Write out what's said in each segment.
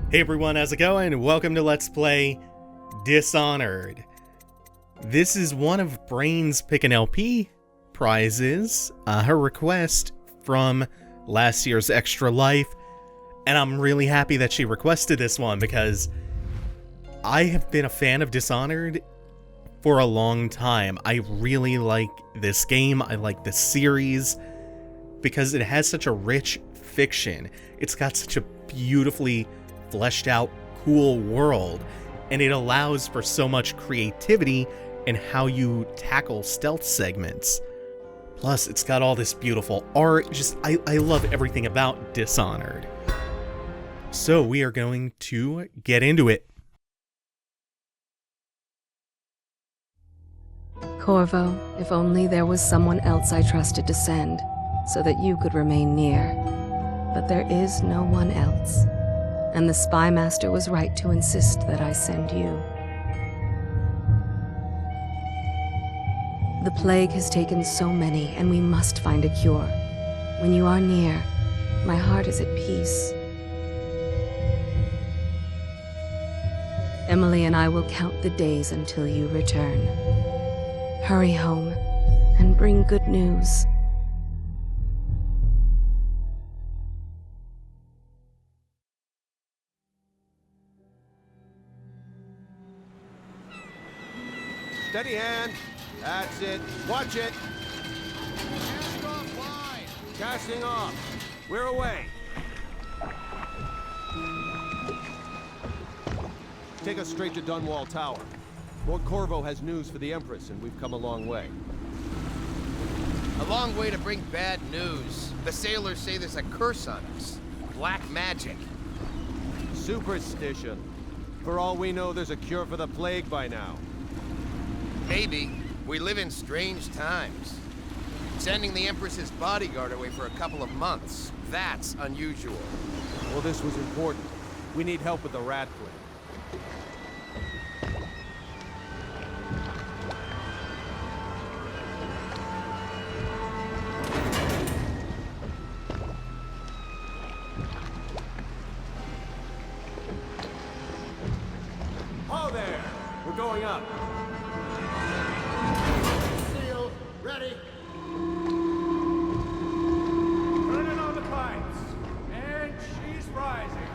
Hey everyone, how's it going? Welcome to Let's Play Dishonored. This is one of Brain's Pick an LP prizes, her request from last year's Extra Life, and I'm really happy that she requested this one because I have been a fan of Dishonored for a long time. I really like this game, I like this series, because it has such a rich fiction. It's got such a beautifully fleshed out, cool world, and it allows for so much creativity in how you tackle stealth segments. Plus, it's got all this beautiful art. I love everything about Dishonored. So we are going to get into it. Corvo, if only there was someone else I trusted to send, so that you could remain near. But there is no one else. And the Spy Master was right to insist that I send you. The plague has taken so many, and we must find a cure. When you are near, my heart is at peace. Emily and I will count the days until you return. Hurry home, and bring good news. Steady hand. That's it. Watch it. Cast off line. Casting off. We're away. Take us straight to Dunwall Tower. Lord Corvo has news for the Empress, and we've come a long way. A long way to bring bad news. The sailors say there's a curse on us. Black magic. Superstition. For all we know, there's a cure for the plague by now. Maybe. We live in strange times. Sending the Empress's bodyguard away for a couple of months. That's unusual. Well, this was important. We need help with the rat plague. Oh, there! We're going up. Seal, ready. Turning on the pipes, and she's rising.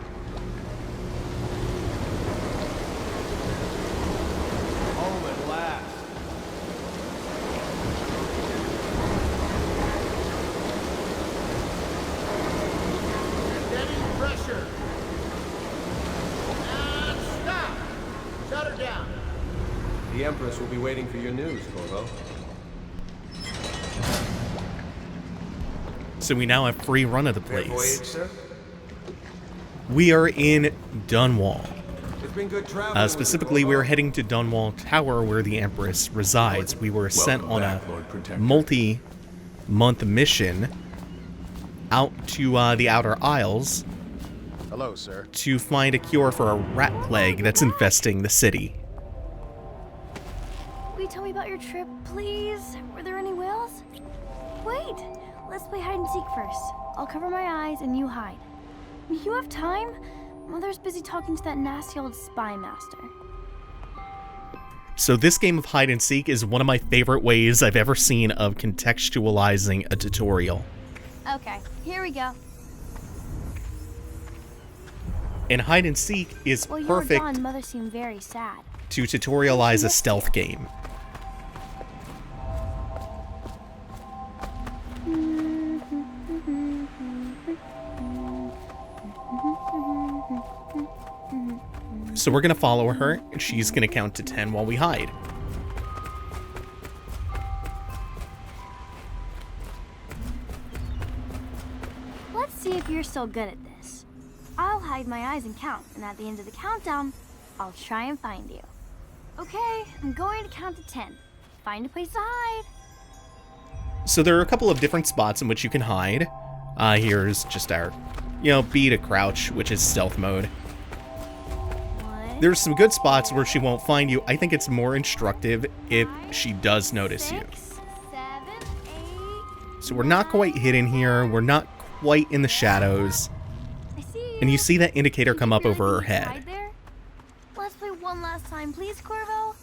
Home at last. Steady pressure. And stop. Shut her down. The Empress will be waiting for your news, Corvo. So we now have free run of the Fair voyage, place. sir. We are in Dunwall. It's been good traveling. Specifically, we're heading to Dunwall Tower where the Empress resides. We were sent on a multi-month mission out to the Outer Isles Hello, sir. to find a cure for a rat plague that's infesting the city. Will you tell me about your trip, please? Were there any whales? Wait, let's play hide and seek first. I'll cover my eyes and you hide. You have time? Mother's busy talking to that nasty old spy master. So this game of hide and seek is one of my favorite ways I've ever seen of contextualizing a tutorial. Okay, here we go. And hide and seek is While you were perfect gone, Mother seemed very sad. to tutorialize a stealth game. So we're gonna follow her, and she's gonna count to 10 while we hide. Let's see if you're still good at this. I'll hide my eyes and count, and at the end of the countdown, I'll try and find you. Okay, I'm going to count to 10. Find a place to hide. So there are a couple of different spots in which you can hide. Here's just our, B to crouch, which is stealth mode. One, There's some good spots where she won't find you. I think it's more instructive if she does notice you. 6, 7, 8. So we're not quite hidden here. We're not quite in the shadows. I see and you see that indicator come up Really over her need to head. hide there? Let's play one last time, please, Corvo.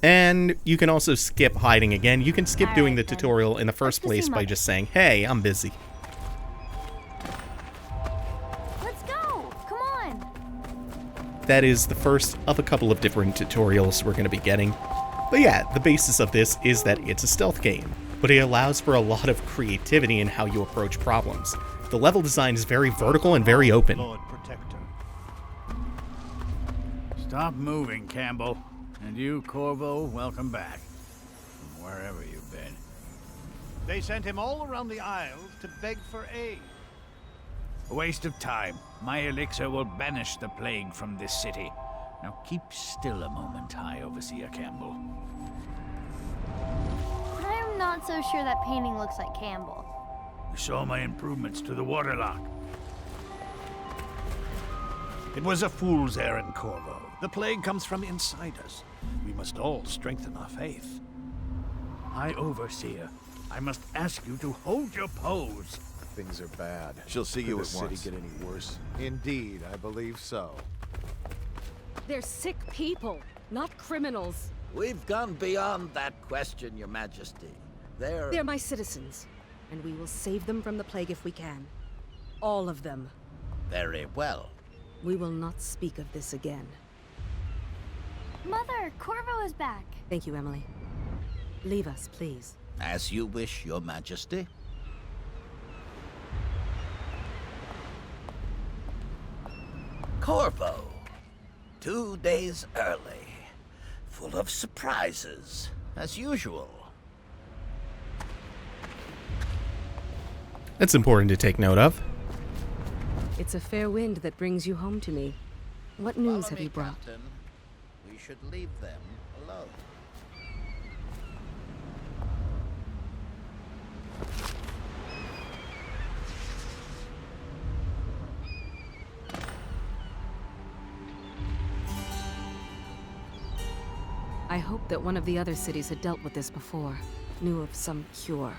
And you can also skip hiding again. You can skip doing the Alright, then. tutorial in the first Let's go place see by Mother. just saying, hey, I'm busy. Let's go. Come on. That is the first of a couple of different tutorials we're going to be getting. But yeah, the basis of this is that it's a stealth game, but it allows for a lot of creativity in how you approach problems. The level design is very vertical and very open. Lord Protector. Stop moving, Campbell. And you, Corvo, welcome back. From wherever you've been. They sent him all around the Isles to beg for aid. A waste of time. My elixir will banish the plague from this city. Now keep still a moment, High Overseer Campbell. I'm not so sure that painting looks like Campbell. You saw my improvements to the waterlock. It was a fool's errand, Corvo. The plague comes from inside us. We must all strengthen our faith. High Overseer, I must ask you to hold your pose. Things are bad. She'll see Could you the at city once. get any worse? Indeed, I believe so. They're sick people, not criminals. We've gone beyond that question, Your Majesty. They're my citizens, and we will save them from the plague if we can. All of them. Very well. We will not speak of this again. Mother, Corvo is back. Thank you, Emily. Leave us, please. As you wish, Your Majesty. Corvo. 2 days early. Full of surprises, as usual. That's important to take note of. It's a fair wind that brings you home to me. What news Follow have me, you brought? Captain. We should leave them alone. I hoped that one of the other cities had dealt with this before, knew of some cure.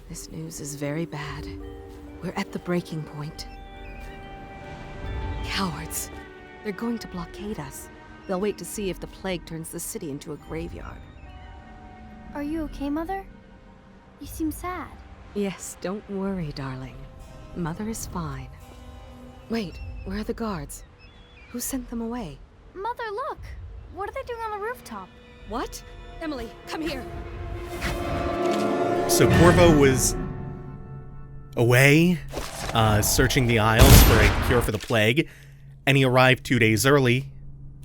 This news is very bad. We're at the breaking point. Cowards. They're going to blockade us. They'll wait to see if the plague turns the city into a graveyard. Are you okay, Mother? You seem sad. Yes, don't worry, darling. Mother is fine. Wait, where are the guards? Who sent them away? Mother, look! What are they doing on the rooftop? What? Emily, come here. So Corvo was away, searching the Isles for a cure for the plague, and he arrived 2 days early,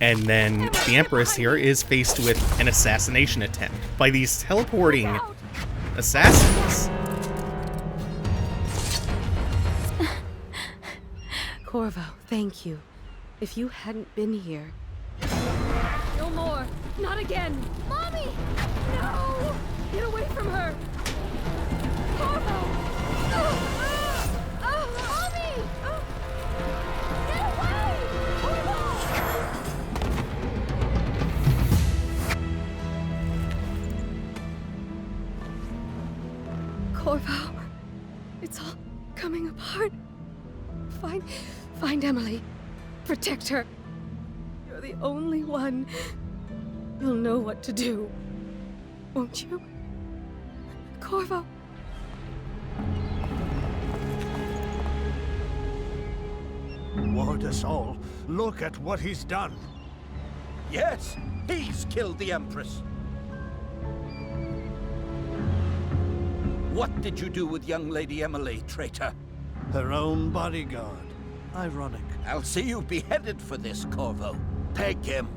and then the Empress here is faced with an assassination attempt by these teleporting assassins. Corvo, thank you. If you hadn't been here... No more. Not again. Mommy! No! Get away from her. Corvo! Mommy! Get away! Corvo, it's all coming apart. Find Emily. Protect her. You're the only one. You'll know what to do. Won't you? Corvo. Ward us all. Look at what he's done. Yes, he's killed the Empress. What did you do with young Lady Emily, traitor? Her own bodyguard. Ironic. I'll see you beheaded for this, Corvo. Peg him.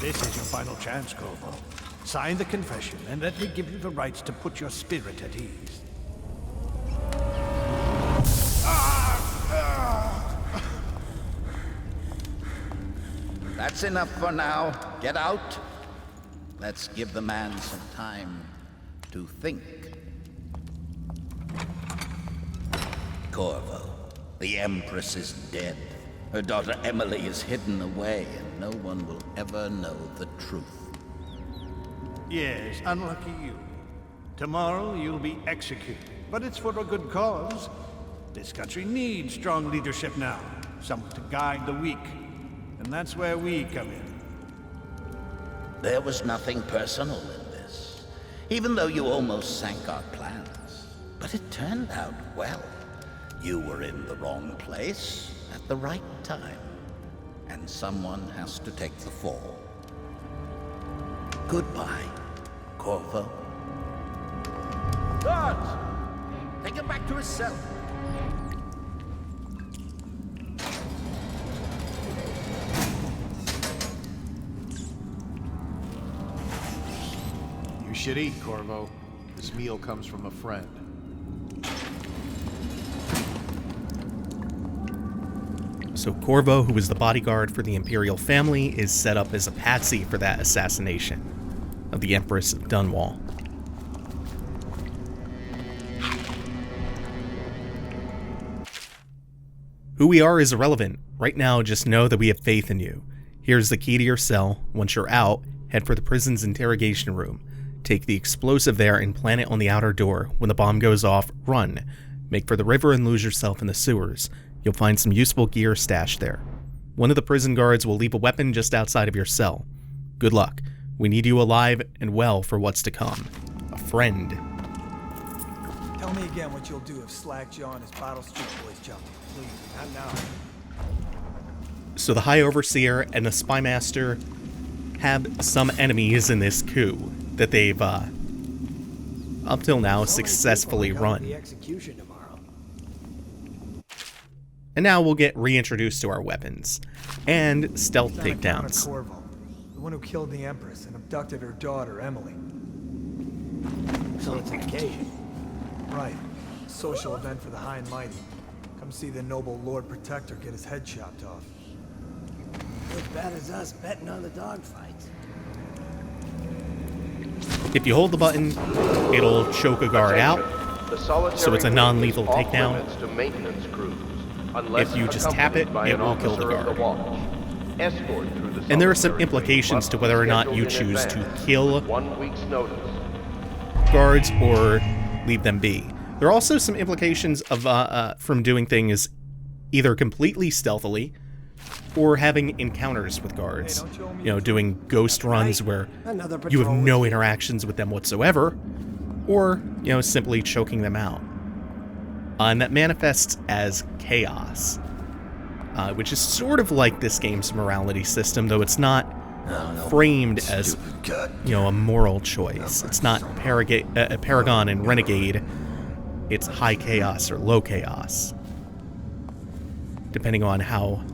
This is your final chance, Corvo. Sign the confession, and let me give you the rights to put your spirit at ease. That's enough for now. Get out. Let's give the man some time to think. Corvo, the Empress is dead. Her daughter Emily is hidden away, and no one will ever know the truth. Yes, unlucky you. Tomorrow you'll be executed, but it's for a good cause. This country needs strong leadership now, someone to guide the weak. And that's where we come in. There was nothing personal in this, even though you almost sank our plans. But it turned out well. You were in the wrong place at the right time, and someone has to take the fall. Goodbye, Corvo. Guards! Take him back to his cell. You should eat, Corvo. This meal comes from a friend. So Corvo, who is the bodyguard for the Imperial family, is set up as a patsy for that assassination of the Empress of Dunwall. Who we are is irrelevant. Right now, just know that we have faith in you. Here's the key to your cell. Once you're out, head for the prison's interrogation room. Take the explosive there and plant it on the outer door. When the bomb goes off, run. Make for the river and lose yourself in the sewers. You'll find some useful gear stashed there. One of the prison guards will leave a weapon just outside of your cell. Good luck. We need you alive and well for what's to come. A friend. Tell me again what you'll do if Slackjaw and his Bottle Street boys jump. Please, not now. So the High Overseer and the Spymaster have some enemies in this coup that they've, up till now, successfully run. And now we'll get reintroduced to our weapons and stealth takedowns. Corvo, the one who killed the Empress and abducted her daughter, Emily. So it's an occasion. Right. A social event for the high and mighty. Come see the noble Lord Protector get his head chopped off. As bad as us betting on the dogfights. If you hold the button, it'll choke a guard out, so it's a non-lethal takedown. If you just tap it, it will kill the guard. And there are some implications to whether or not you choose to kill guards or leave them be. There are also some implications of from doing things either completely stealthily or having encounters with guards. You know, doing ghost runs where you have no interactions with them whatsoever, or, you know, simply choking them out. And that manifests as chaos, which is sort of like this game's morality system, though it's not framed as, you know, a moral choice. It's not Paragon and Renegade. It's high chaos or low chaos, depending on how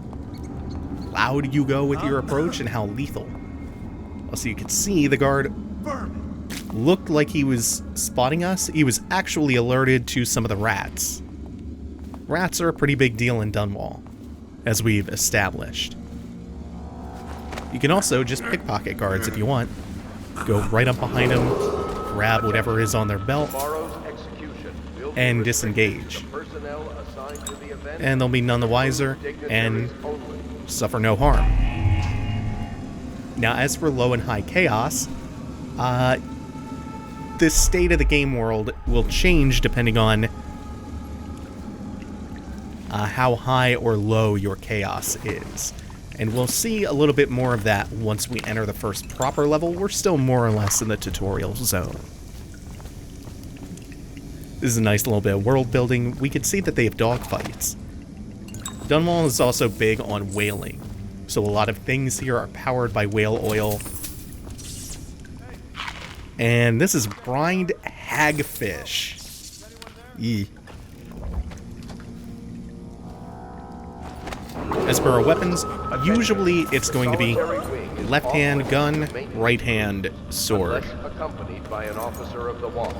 loud you go with your approach and how lethal. Also, you can see the guard looked like he was spotting us. He was actually alerted to some of the rats. Rats are a pretty big deal in Dunwall, as we've established. You can also just pickpocket guards if you want. Go right up behind them, grab whatever is on their belt, and disengage. And they'll be none the wiser and suffer no harm. Now, as for low and high chaos, the state of the game world will change depending on how high or low your chaos is. And we'll see a little bit more of that once we enter the first proper level. We're still more or less in the tutorial zone. This is a nice little bit of world building. We can see that they have dogfights. Dunwall is also big on whaling, so a lot of things here are powered by whale oil. And this is brined hagfish. Yee. As for our weapons, usually it's going to be left-hand gun, right-hand sword. Accompanied by an officer of the watch.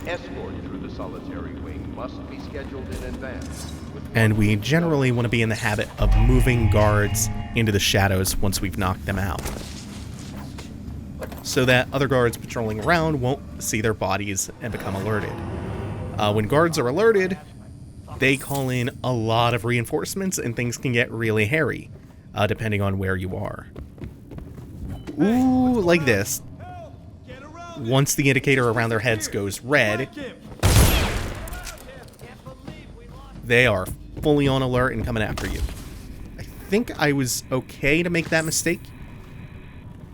Escort through the solitary wing must be scheduled in advance. and we generally want to be in the habit of moving guards into the shadows once we've knocked them out, so that other guards patrolling around won't see their bodies and become alerted. When guards are alerted, they call in a lot of reinforcements and things can get really hairy, depending on where you are. Ooh, like this. Once the indicator around their heads goes red, they are fully on alert and coming after you. I think I was okay to make that mistake,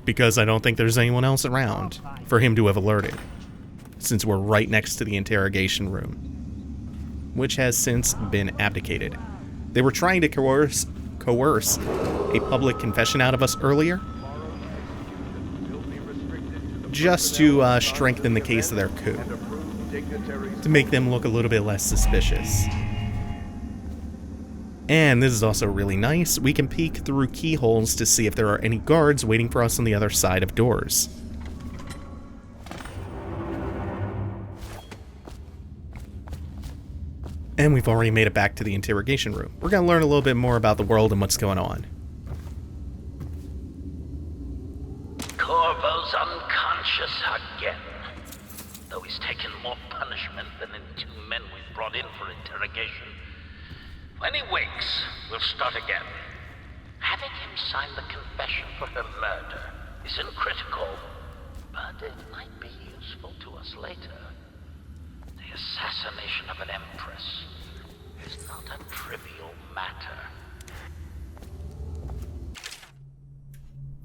because I don't think there's anyone else around for him to have alerted, since we're right next to the interrogation room, which has since been abdicated. They were trying to coerce a public confession out of us earlier, just to strengthen the case of their coup, to make them look a little bit less suspicious. And this is also really nice. We can peek through keyholes to see if there are any guards waiting for us on the other side of doors. And we've already made it back to the interrogation room. We're going to learn a little bit more about the world and what's going on. Corvo's unconscious again. Though he's taken more punishment than the 2 men we've brought in for interrogation. When he wakes, we'll start again. Having him sign the confession for her murder isn't critical, but it might be useful to us later. The assassination of an Empress is not a trivial matter.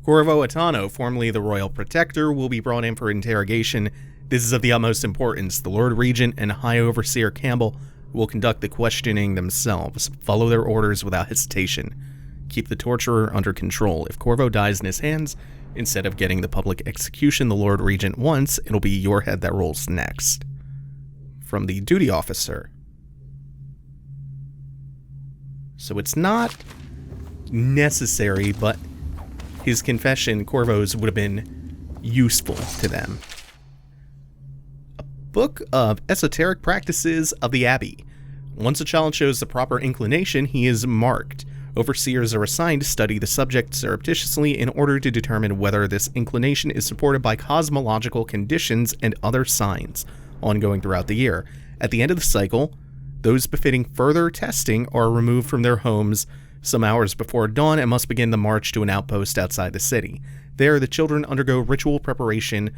Corvo Attano, formerly the Royal Protector, will be brought in for interrogation. This is of the utmost importance. The Lord Regent and High Overseer Campbell will conduct the questioning themselves. Follow their orders without hesitation. Keep the torturer under control. If Corvo dies in his hands, instead of getting the public execution the Lord Regent wants, it'll be your head that rolls next. From the duty officer. So it's not necessary, but his confession, Corvo's, would have been useful to them. Book of Esoteric Practices of the Abbey. Once a child shows the proper inclination, he is marked. Overseers are assigned to study the subject surreptitiously in order to determine whether this inclination is supported by cosmological conditions and other signs, ongoing throughout the year. At the end of the cycle, those befitting further testing are removed from their homes some hours before dawn and must begin the march to an outpost outside the city. There, the children undergo ritual preparation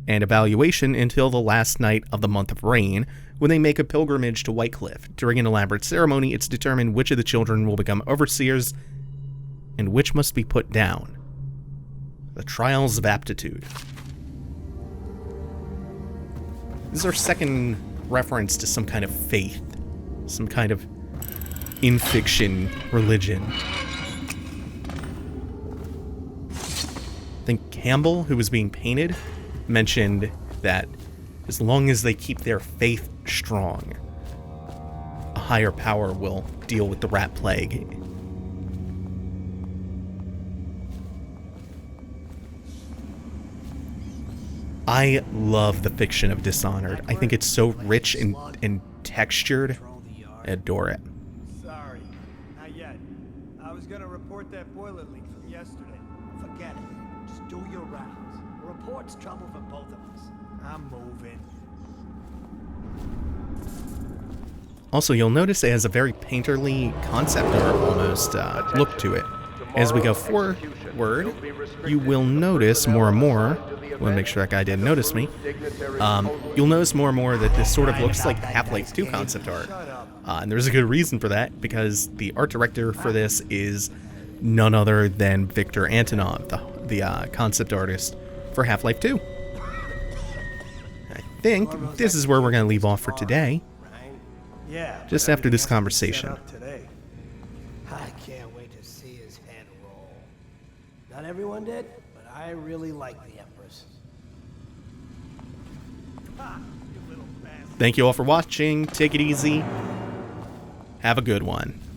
and evaluation until the last night of the month of rain, when they make a pilgrimage to Whitecliff. During an elaborate ceremony, it's determined which of the children will become overseers and which must be put down. The Trials of Aptitude. This is our second reference to some kind of faith, some kind of in-fiction religion. I think Campbell, who was being painted, mentioned that as long as they keep their faith strong, a higher power will deal with the rat plague. I love the fiction of Dishonored. I think it's so rich and textured. I adore it. Sorry, not yet. I was gonna report that boiler leak from yesterday. Forget it. Just do your rounds. A report's trouble for both of us. I'm moving. Also, you'll notice it has a very painterly concept art almost look to it. As we go forward, you will notice more and more. I want to make sure that guy didn't notice me. You'll notice more and more that this sort of looks like Half-Life 2 concept art. And there's a good reason for that, because the art director for this is none other than Viktor Antonov, the concept artist for Half-Life 2. I think this is where we're going to leave off for today. Yeah. Just after this conversation. I can't wait to see his head roll. Not everyone did, but I really like the Empress. Thank you all for watching. Take it easy. Have a good one.